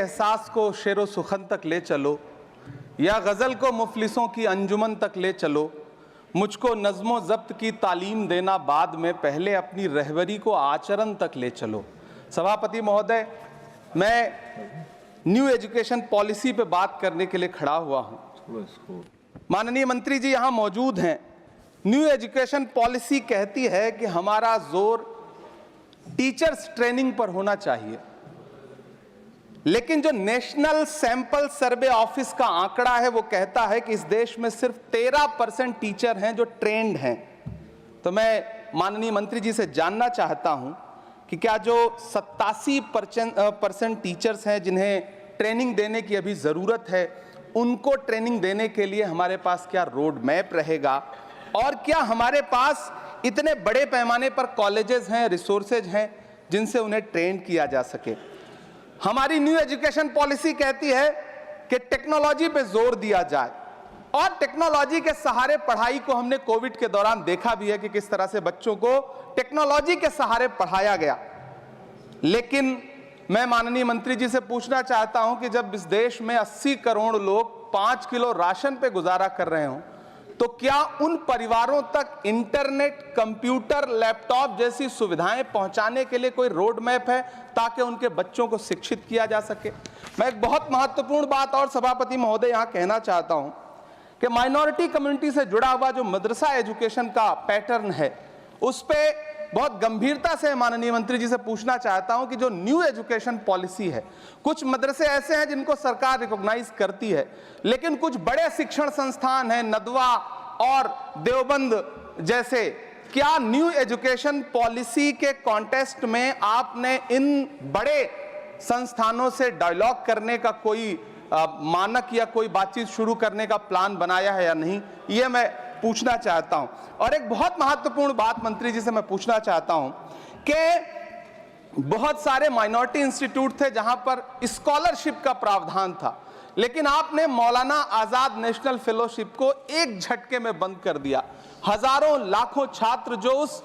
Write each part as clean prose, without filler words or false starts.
एहसास को शेरो सुखन तक ले चलो, या गज़ल को मुफलिसों की अंजुमन तक ले चलो। मुझको नज़्मो ज़ब्त की तालीम देना बाद में, पहले अपनी रहबरी को आचरण तक ले चलो। सभापति महोदय, मैं न्यू एजुकेशन पॉलिसी पे बात करने के लिए खड़ा हुआ हूँ। माननीय मंत्री जी यहाँ मौजूद हैं। न्यू एजुकेशन पॉलिसी कहती है कि हमारा जोर टीचर्स ट्रेनिंग पर होना चाहिए, लेकिन जो नेशनल सैंपल सर्वे ऑफिस का आंकड़ा है वो कहता है कि इस देश में सिर्फ 13% टीचर हैं जो ट्रेंड हैं। तो मैं माननीय मंत्री जी से जानना चाहता हूं कि क्या जो 87% टीचर्स हैं जिन्हें ट्रेनिंग देने की अभी ज़रूरत है, उनको ट्रेनिंग देने के लिए हमारे पास क्या रोड मैप रहेगा, और क्या हमारे पास इतने बड़े पैमाने पर कॉलेजेस हैं, रिसोर्सेज हैं जिनसे उन्हें ट्रेन किया जा सके। हमारी न्यू एजुकेशन पॉलिसी कहती है कि टेक्नोलॉजी पे जोर दिया जाए, और टेक्नोलॉजी के सहारे पढ़ाई को हमने कोविड के दौरान देखा भी है कि किस तरह से बच्चों को टेक्नोलॉजी के सहारे पढ़ाया गया। लेकिन मैं माननीय मंत्री जी से पूछना चाहता हूं कि जब इस देश में 80 करोड़ लोग 5 किलो राशन पे गुजारा कर रहे हों, तो क्या उन परिवारों तक इंटरनेट, कंप्यूटर, लैपटॉप जैसी सुविधाएं पहुंचाने के लिए कोई रोड मैप है ताकि उनके बच्चों को शिक्षित किया जा सके? मैं एक बहुत महत्वपूर्ण बात और सभापति महोदय यहां कहना चाहता हूं कि माइनॉरिटी कम्युनिटी से जुड़ा हुआ जो मदरसा एजुकेशन का पैटर्न है, उस पे बहुत गंभीरता से माननीय मंत्री जी से पूछना चाहता हूं कि जो न्यू एजुकेशन पॉलिसी है, कुछ मदरसे ऐसे हैं जिनको सरकार रिकॉग्नाइज करती है, लेकिन कुछ बड़े शिक्षण संस्थान हैं, नदवा और देवबंद जैसे, क्या न्यू एजुकेशन पॉलिसी के कॉन्टेस्ट में आपने इन बड़े संस्थानों से डायलॉग करने का कोई मानक या कोई बातचीत शुरू करने का प्लान बनाया है या नहीं, ये मैं पूछना चाहता हूं। और एक बहुत महत्वपूर्ण बात मंत्री जी से मैं पूछना चाहता हूं कि बहुत सारे माइनॉरिटी इंस्टीट्यूट थे जहां पर स्कॉलरशिप का प्रावधान था, लेकिन आपने मौलाना आजाद नेशनल फेलोशिप को एक झटके में बंद कर दिया। हजारों लाखों छात्र जो उस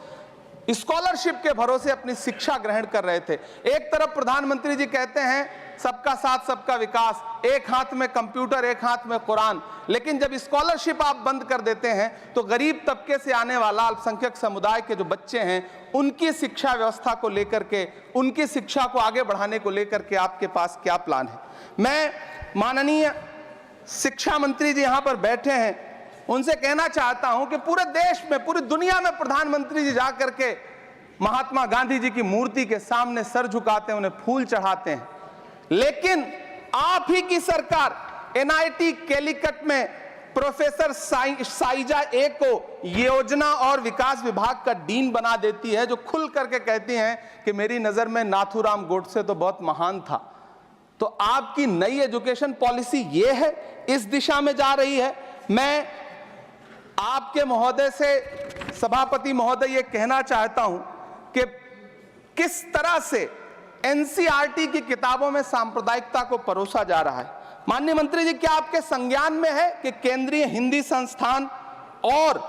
स्कॉलरशिप के भरोसे अपनी शिक्षा ग्रहण कर रहे थे। एक तरफ प्रधानमंत्री जी कहते हैं सबका साथ सबका विकास, एक हाथ में कंप्यूटर एक हाथ में कुरान, लेकिन जब स्कॉलरशिप आप बंद कर देते हैं तो गरीब तबके से आने वाला अल्पसंख्यक समुदाय के जो बच्चे हैं, उनकी शिक्षा व्यवस्था को लेकर के, उनकी शिक्षा को आगे बढ़ाने को लेकर के आपके पास क्या प्लान है? मैं माननीय शिक्षा मंत्री जी यहाँ पर बैठे हैं, उनसे कहना चाहता हूं कि पूरे देश में, पूरी दुनिया में प्रधानमंत्री जी जाकर के महात्मा गांधी जी की मूर्ति के सामने सर झुकाते हैं, उन्हें फूल चढ़ाते हैं, लेकिन आप ही की सरकार NIT कैलिकट में प्रोफेसर साइजा ए को योजना और विकास विभाग का डीन बना देती है, जो खुल करके कहती हैं कि मेरी नजर में नाथूराम गोडसे तो बहुत महान था। तो आपकी नई एजुकेशन पॉलिसी ये है, इस दिशा में जा रही है। मैं आपके महोदय से, सभापति महोदय, ये कहना चाहता हूं कि किस तरह से NCERT की किताबों में सांप्रदायिकता को परोसा जा रहा है। माननीय मंत्री जी, क्या आपके संज्ञान में है कि केंद्रीय हिंदी संस्थान और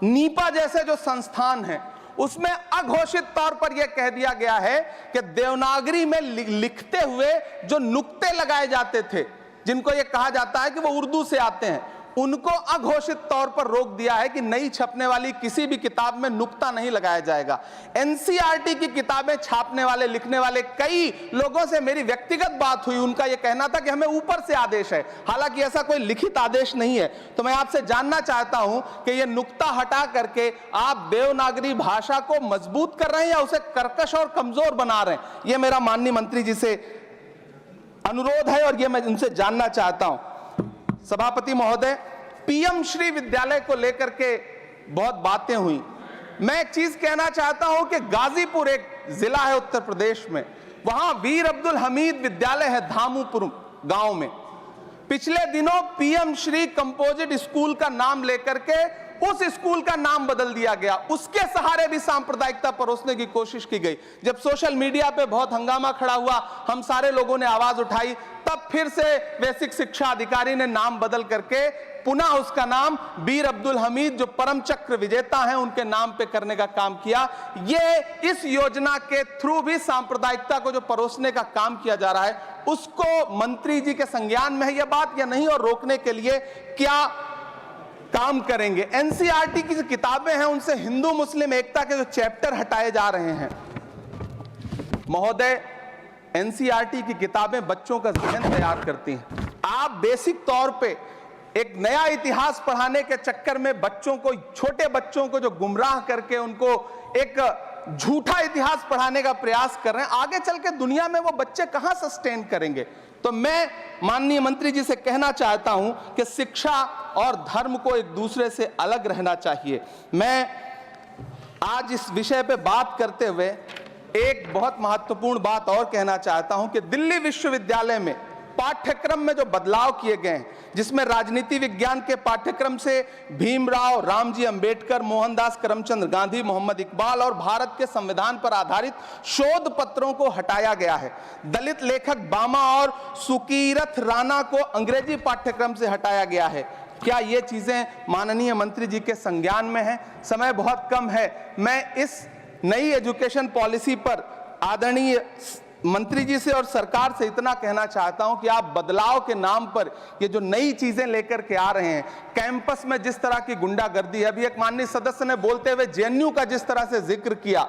नीपा जैसे जो संस्थान हैं, उसमें अघोषित तौर पर यह कह दिया गया है कि देवनागरी में लिखते हुए जो नुक्ते लगाए जाते थे, जिनको यह कहा जाता है कि वो उर्दू से आते हैं, उनको अघोषित तौर पर रोक दिया है कि नई छपने वाली किसी भी किताब में नुक्ता नहीं लगाया जाएगा। NCERT की किताबें छापने वाले, लिखने वाले कई लोगों से मेरी व्यक्तिगत बात हुई, उनका यह कहना था कि हमें ऊपर से आदेश है, हालांकि ऐसा कोई लिखित आदेश नहीं है। तो मैं आपसे जानना चाहता हूं कि यह नुक्ता हटा करके आप देवनागरी भाषा को मजबूत कर रहे हैं या उसे कर्कश और कमजोर बना रहे हैं? यह मेरा माननीय मंत्री जी से अनुरोध है और यह मैं उनसे जानना चाहता हूं। सभापति महोदय, PM श्री विद्यालय को लेकर के बहुत बातें हुई। मैं एक चीज कहना चाहता हूं कि गाजीपुर एक जिला है उत्तर प्रदेश में, वहां वीर अब्दुल हमीद विद्यालय है धामूपुर गांव में। पिछले दिनों PM श्री कंपोजिट स्कूल का नाम लेकर के उस स्कूल का नाम बदल दिया गया, उसके सहारे भी सांप्रदायिकता परोसने की कोशिश की गई। जब सोशल मीडिया पे बहुत हंगामा खड़ा हुआ, हम सारे लोगों ने आवाज उठाई, तब फिर से बेसिक शिक्षा अधिकारी ने नाम बदल करके पुनः उसका नाम बीर अब्दुल हमीद, जो परम चक्र विजेता हैं, उनके नाम पे करने का काम किया। ये इस योजना के थ्रू भी सांप्रदायिकता को जो परोसने का काम किया जा रहा है, उसको मंत्री जी के संज्ञान में है यह बात या नहीं, और रोकने के लिए क्या काम करेंगे। एनसीईआरटी की जो किताबें हैं, उनसे हिंदू मुस्लिम एकता के जो चैप्टर हटाए जा रहे हैं, महोदय, एनसीईआरटी की किताबें बच्चों का ज़हन तैयार करती हैं। आप बेसिक तौर पे एक नया इतिहास पढ़ाने के चक्कर में बच्चों को, छोटे बच्चों को जो गुमराह करके उनको एक झूठा इतिहास पढ़ाने का प्रयास कर रहे हैं, आगे चल के दुनिया में वो बच्चे कहां सस्टेन करेंगे। तो मैं माननीय मंत्री जी से कहना चाहता हूं कि शिक्षा और धर्म को एक दूसरे से अलग रहना चाहिए। मैं आज इस विषय पे बात करते हुए एक बहुत महत्वपूर्ण बात और कहना चाहता हूं कि दिल्ली विश्वविद्यालय में पाठ्यक्रम में जो बदलाव किए गए हैं, जिसमें राजनीति विज्ञान के पाठ्यक्रम से भीमराव, रामजी अंबेडकर, मोहनदास करमचंद गांधी, मोहम्मद इकबाल और भारत के संविधान पर आधारित शोध पत्रों को हटाया गया है। दलित लेखक बामा और सुकीरथ राणा को अंग्रेजी पाठ्यक्रम से हटाया गया है। क्या ये चीजें माननीय मंत्री जी के संज्ञान में है? समय बहुत कम है। मैं इस नई एजुकेशन पॉलिसी पर आदरणीय मंत्री जी से और सरकार से इतना कहना चाहता हूं कि आप बदलाव के नाम पर ये जो नई चीजें लेकर के आ रहे हैं, कैंपस में जिस तरह की गुंडागर्दी है, अभी एक माननीय सदस्य ने बोलते हुए जेएनयू का जिस तरह से जिक्र किया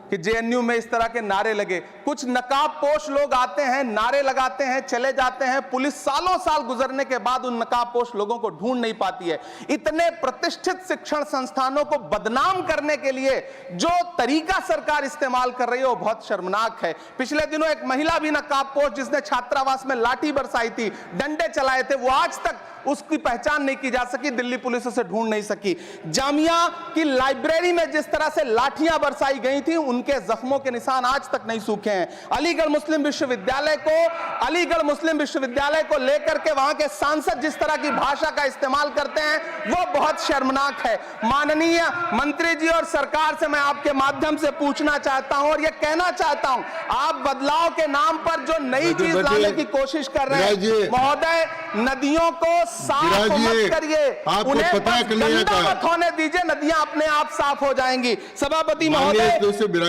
कि जेएनयू में इस तरह के नारे लगे, कुछ नकाबपोश लोग आते हैं, नारे लगाते हैं, चले जाते हैं, पुलिस सालों साल गुजरने के बाद उन नकाबपोश लोगों को ढूंढ नहीं पाती है। इतने प्रतिष्ठित शिक्षण संस्थानों को बदनाम करने के लिए जो तरीका सरकार इस्तेमाल कर रही है वो बहुत शर्मनाक है। पिछले दिनों एक महिला भी नकाबपोश, जिसने छात्रावास में लाठी बरसाई थी, डंडे चलाए थे, वो आज तक उसकी पहचान नहीं की जा सकी, दिल्ली पुलिस उसे ढूंढ नहीं सकी। जामिया की लाइब्रेरी में जिस तरह से लाठियां बरसाई गई थी, उनके जख्मों के निशान आज तक नहीं सूखे हैं। अलीगढ़ मुस्लिम विश्वविद्यालय को लेकर के वहां के सांसद जिस तरह की भाषा का इस्तेमाल करते हैं, वो बहुत शर्मनाक है। माननीय मंत्री जी और सरकार से मैं आपके माध्यम से पूछना चाहता हूं और यह कहना चाहता हूं, आप बदलाव के नाम पर जो नई चीज लाने की कोशिश कर रहे हैं, महोदय, नदियों को साफ मत करिए, उन्हें गंदा मत होने दीजिए, नदियां अपने आप साफ हो जाएंगी। सभापति महोदय,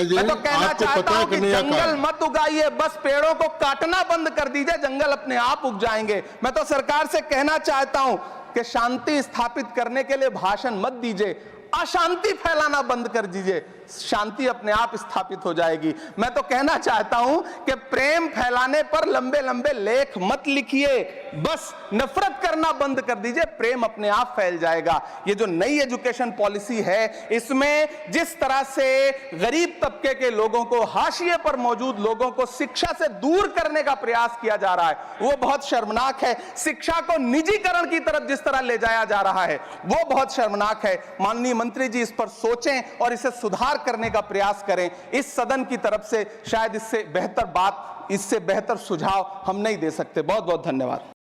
मैं तो कहना चाहता हूं कि जंगल मत उगाइए, बस पेड़ों को काटना बंद कर दीजिए, जंगल अपने आप उग जाएंगे। मैं तो सरकार से कहना चाहता हूं कि शांति स्थापित करने के लिए भाषण मत दीजिए, अशांति फैलाना बंद कर दीजिए, शांति अपने आप स्थापित हो जाएगी। मैं तो कहना चाहता हूं कि प्रेम फैलाने पर लंबे लंबे लेख मत लिखिए, बस नफरत करना बंद कर दीजिए, प्रेम अपने आप फैल जाएगा। ये जो नई एजुकेशन पॉलिसी है, इसमें जिस तरह से गरीब तबके के लोगों को, हाशिए पर मौजूद लोगों को शिक्षा से दूर करने का प्रयास किया जा रहा है, वो बहुत शर्मनाक है। शिक्षा को निजीकरण की तरफ जिस तरह ले जाया जा रहा है, वो बहुत शर्मनाक है। माननीय मंत्री जी इस पर सोचें और इसे सुधार करने का प्रयास करें। इस सदन की तरफ से शायद इससे बेहतर बात, इससे बेहतर सुझाव हम नहीं दे सकते। बहुत बहुत धन्यवाद।